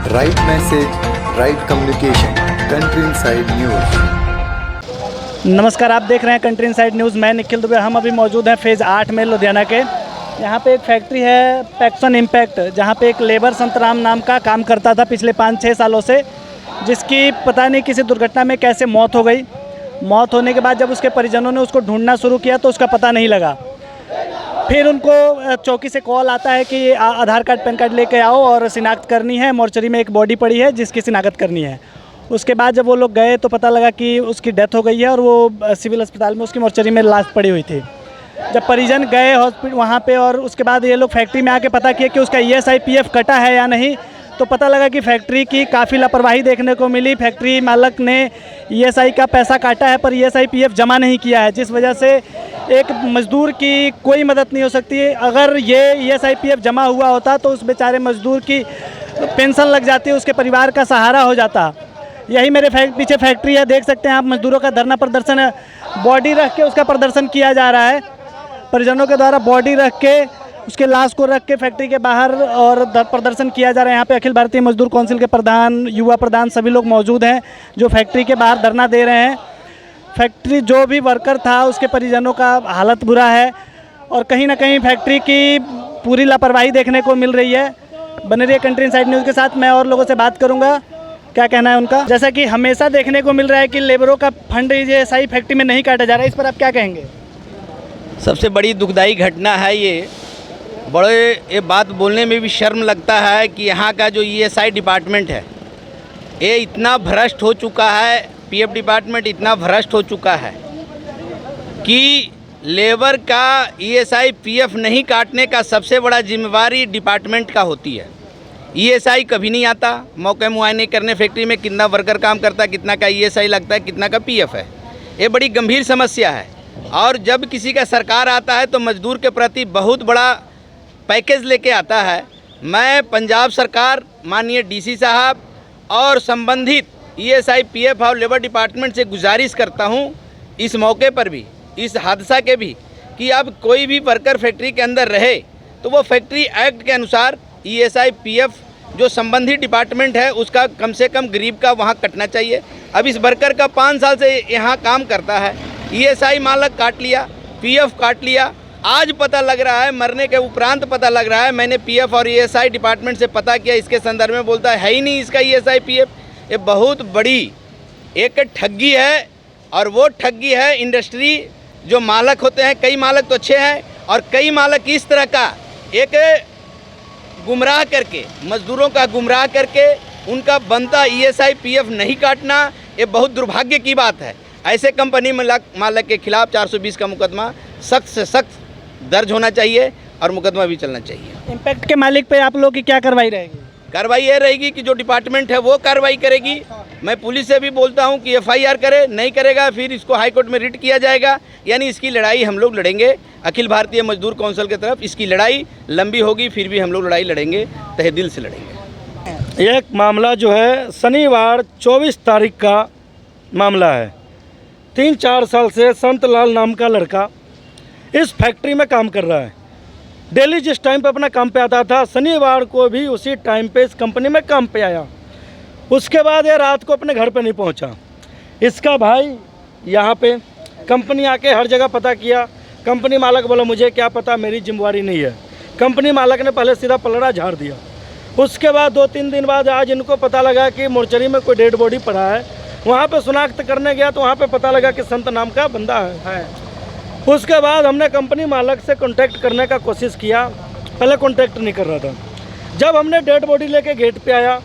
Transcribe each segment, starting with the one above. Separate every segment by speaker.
Speaker 1: Right message, right communication, country inside news.
Speaker 2: नमस्कार, आप देख रहे हैं कंट्री इनसाइड न्यूज़। मैं निखिल दुबे। हम अभी मौजूद हैं फेज़ 8 में लुधियाना के। यहाँ पे एक फैक्ट्री है पैक्सन इम्पैक्ट, जहाँ पे एक लेबर संतराम नाम का काम करता था पिछले 5-6 सालों से, जिसकी पता नहीं किसी दुर्घटना में कैसे मौत हो गई। मौत होने के बाद जब उसके परिजनों ने उसको ढूंढना शुरू किया तो उसका पता नहीं लगा। फिर उनको चौकी से कॉल आता है कि आधार कार्ड पैन कार्ड लेके आओ और शिनाख्त करनी है, मोर्चरी में एक बॉडी पड़ी है जिसकी शिनाख्त करनी है। उसके बाद जब वो लोग गए तो पता लगा कि उसकी डेथ हो गई है और वो सिविल अस्पताल में उसकी मोर्चरी में लाश पड़ी हुई थी। जब परिजन गए हॉस्पिटल वहाँ पे और उसके बाद ये लोग फैक्ट्री में आके पता किया कि उसका ESI PF कटा है या नहीं, तो पता लगा कि फैक्ट्री की काफ़ी लापरवाही देखने को मिली। फैक्ट्री मालक ने ESI का पैसा काटा है पर ESI PF जमा नहीं किया है, जिस वजह से एक मज़दूर की कोई मदद नहीं हो सकती है। अगर ये ESI PF जमा हुआ होता तो उस बेचारे मज़दूर की पेंशन लग जाती, उसके परिवार का सहारा हो जाता। यही मेरे पीछे फैक्ट्री है, देख सकते हैं आप। मज़दूरों का धरना प्रदर्शन है, बॉडी रख के उसका प्रदर्शन किया जा रहा है। परिजनों के द्वारा बॉडी रख के उसके लाश को रख के फैक्ट्री के बाहर और प्रदर्शन किया जा रहा है। यहाँ पे अखिल भारतीय मजदूर काउंसिल के प्रधान, युवा प्रधान सभी लोग मौजूद हैं जो फैक्ट्री के बाहर धरना दे रहे हैं। फैक्ट्री जो भी वर्कर था उसके परिजनों का हालत बुरा है और कहीं ना कहीं फैक्ट्री की पूरी लापरवाही देखने को मिल रही है। बने रहिए कंट्री इनसाइड न्यूज़ के साथ। मैं और लोगों से बात करूँगा क्या कहना है उनका। जैसा कि हमेशा देखने को मिल रहा है कि लेबरों का फंड ESI फैक्ट्री में नहीं काटा जा रहा है, इस पर आप क्या कहेंगे?
Speaker 3: सबसे बड़ी दुखदाई घटना है ये बात बोलने में भी शर्म लगता है कि यहाँ का जो ESI डिपार्टमेंट है ये इतना भ्रष्ट हो चुका है, PF डिपार्टमेंट इतना भ्रष्ट हो चुका है कि लेबर का ESI PF नहीं काटने का सबसे बड़ा जिम्मेवारी डिपार्टमेंट का होती है। ESI कभी नहीं आता मौके मुआयने करने फैक्ट्री में कितना वर्कर काम करता है, कितना का ESI लगता है, कितना का PF है। ये बड़ी गंभीर समस्या है। और जब किसी का सरकार आता है तो मजदूर के प्रति बहुत बड़ा पैकेज लेके आता है। मैं पंजाब सरकार, माननीय DC साहब और संबंधित ESI PF और लेबर डिपार्टमेंट से गुजारिश करता हूं इस मौके पर भी, इस हादसा के भी, कि अब कोई भी वर्कर फैक्ट्री के अंदर रहे तो वो फैक्ट्री एक्ट के अनुसार ESI PF जो संबंधित डिपार्टमेंट है उसका कम से कम गरीब का वहाँ कटना चाहिए। अब इस वर्कर का 5 साल से यहाँ काम करता है, ESI मालक काट लिया, PF काट लिया। आज पता लग रहा है, मरने के उपरांत पता लग रहा है, मैंने PF और ESI डिपार्टमेंट से पता किया, इसके संदर्भ में बोलता है ही नहीं इसका ESI PF। ये बहुत बड़ी एक ठगी है और वो ठगी है इंडस्ट्री जो मालक होते हैं। कई मालक तो अच्छे हैं और कई मालक इस तरह का एक गुमराह करके, मजदूरों का गुमराह करके उनका बनता ESI PF नहीं काटना, ये बहुत दुर्भाग्य की बात है। ऐसे कंपनी मालक के खिलाफ 420 का मुकदमा सख्त से सख्त दर्ज होना चाहिए और मुकदमा भी चलना चाहिए।
Speaker 2: इम्पैक्ट के मालिक पे आप लोगों की क्या कार्रवाई रहेगी?
Speaker 3: कार्रवाई ये रहेगी कि जो डिपार्टमेंट है वो कार्रवाई करेगी। मैं पुलिस से भी बोलता हूं कि FIR करे, नहीं करेगा फिर इसको हाई कोर्ट में रिट किया जाएगा। यानी इसकी लड़ाई हम लोग लड़ेंगे अखिल भारतीय मजदूर काउंसिल की तरफ। इसकी लड़ाई लंबी होगी, फिर भी हम लोग लड़ाई लड़ेंगे, तहे दिल से लड़ेंगे।
Speaker 4: एक मामला जो है शनिवार 24 तारीख का मामला है। 3-4 साल से संतलाल नाम का लड़का इस फैक्ट्री में काम कर रहा है। डेली जिस टाइम पे अपना काम पे आता था, शनिवार को भी उसी टाइम पे इस कंपनी में काम पे आया। उसके बाद ये रात को अपने घर पे नहीं पहुंचा। इसका भाई यहाँ पे कंपनी आके हर जगह पता किया। कंपनी मालक बोला मुझे क्या पता, मेरी जिम्मेवारी नहीं है। कंपनी मालक ने पहले सीधा पलड़ा झाड़ दिया। उसके बाद 2-3 दिन बाद आज इनको पता लगा कि मोर्चरी में कोई डेड बॉडी पड़ा है। वहाँ पे शिनाख्त करने गया तो वहाँ पे पता लगा कि संत नाम का बंदा है। उसके बाद हमने कंपनी मालक से कांटेक्ट करने का कोशिश किया, पहले कांटेक्ट नहीं कर रहा था। जब हमने डेड बॉडी लेके गेट पे आया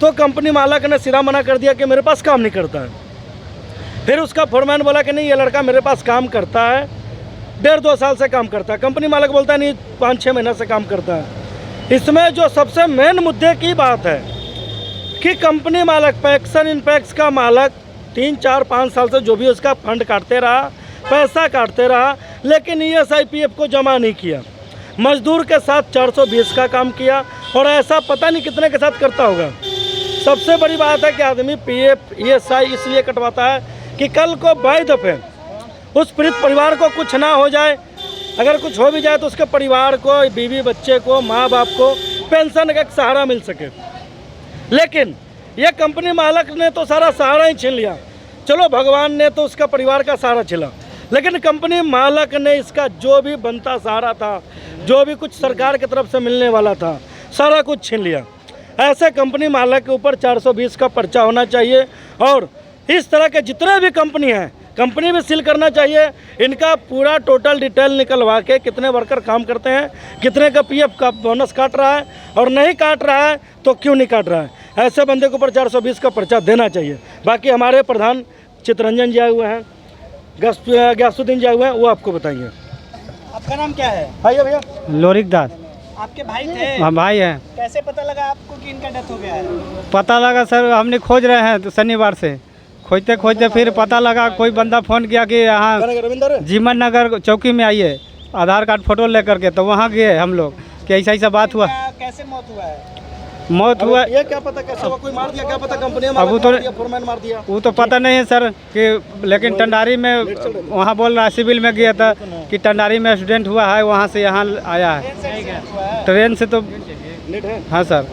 Speaker 4: तो कंपनी मालक ने सिरा मना कर दिया कि मेरे पास काम नहीं करता है। फिर उसका फोरमैन बोला कि नहीं, ये लड़का मेरे पास काम करता है, 1.5-2 साल से काम करता है। कंपनी मालक बोलता है नहीं, 5-6 महीना से काम करता है। इसमें जो सबसे मेन मुद्दे की बात है कि कंपनी मालक पैक्सन इम्पैक्ट का मालक 3-4-5 साल से जो भी उसका फंड काटते रहा, पैसा काटते रहा, लेकिन ESI PF को जमा नहीं किया। मजदूर के साथ 420 का काम किया और ऐसा पता नहीं कितने के साथ करता होगा। सबसे बड़ी बात है कि आदमी PF ESI इसलिए कटवाता है कि कल को बाय दफे उस पीड़ित परिवार को कुछ ना हो जाए। अगर कुछ हो भी जाए तो उसके परिवार को, बीवी बच्चे को, माँ बाप को पेंशन का एक सहारा मिल सके। लेकिन ये कंपनी मालक ने तो सारा सहारा ही छीन लिया। चलो भगवान ने तो उसका परिवार का सहारा छीना, लेकिन कंपनी मालक ने इसका जो भी बनता सहारा था, जो भी कुछ सरकार की तरफ से मिलने वाला था, सारा कुछ छीन लिया। ऐसे कंपनी मालक के ऊपर 420 का पर्चा होना चाहिए और इस तरह के जितने भी कंपनी हैं, कंपनी भी सील करना चाहिए। इनका पूरा टोटल डिटेल निकलवा के कितने वर्कर काम करते हैं, कितने का पीएफ का बोनस काट रहा है और नहीं काट रहा है तो क्यों नहीं काट रहा है, ऐसे बंदे के ऊपर 420 का पर्चा देना चाहिए। बाकी हमारे प्रधान चितरंजन जी आए हुए हैं, गयासुद्दीन जी आए हुए हैं, वो आपको बताएंगे।
Speaker 2: आपका नाम क्या है?
Speaker 4: भैया
Speaker 5: लोरिक दास।
Speaker 2: आपके भाई थे?
Speaker 5: हम भाई हैं।
Speaker 2: कैसे पता लगा आपको कि इनका डेथ हो गया है?
Speaker 5: पता लगा सर, हमने खोज रहे हैं तो शनिवार से खोजते खोजते फिर पता लगा, कोई बंदा फ़ोन किया कि यहाँ
Speaker 4: रविंदर
Speaker 5: जीवन नगर चौकी में आइए, आधार कार्ड फोटो लेकर के, तो वहाँ गए हम लोग कि ऐसा ऐसा बात हुआ।
Speaker 2: कैसे मौत हुआ है?
Speaker 5: मौत हुआ,
Speaker 4: ये क्या पता कैसे हुआ, कोई मार दिया, क्या पता कंपनी
Speaker 5: अब वो तो
Speaker 4: फोरमैन मार दिया,
Speaker 5: वो तो पता नहीं है सर कि, लेकिन टंडारी में वहाँ बोल रहा, सिविल में गया था कि टंडारी में एक्सीडेंट हुआ है, वहाँ से यहाँ आया है ट्रेन से तो। हाँ सर।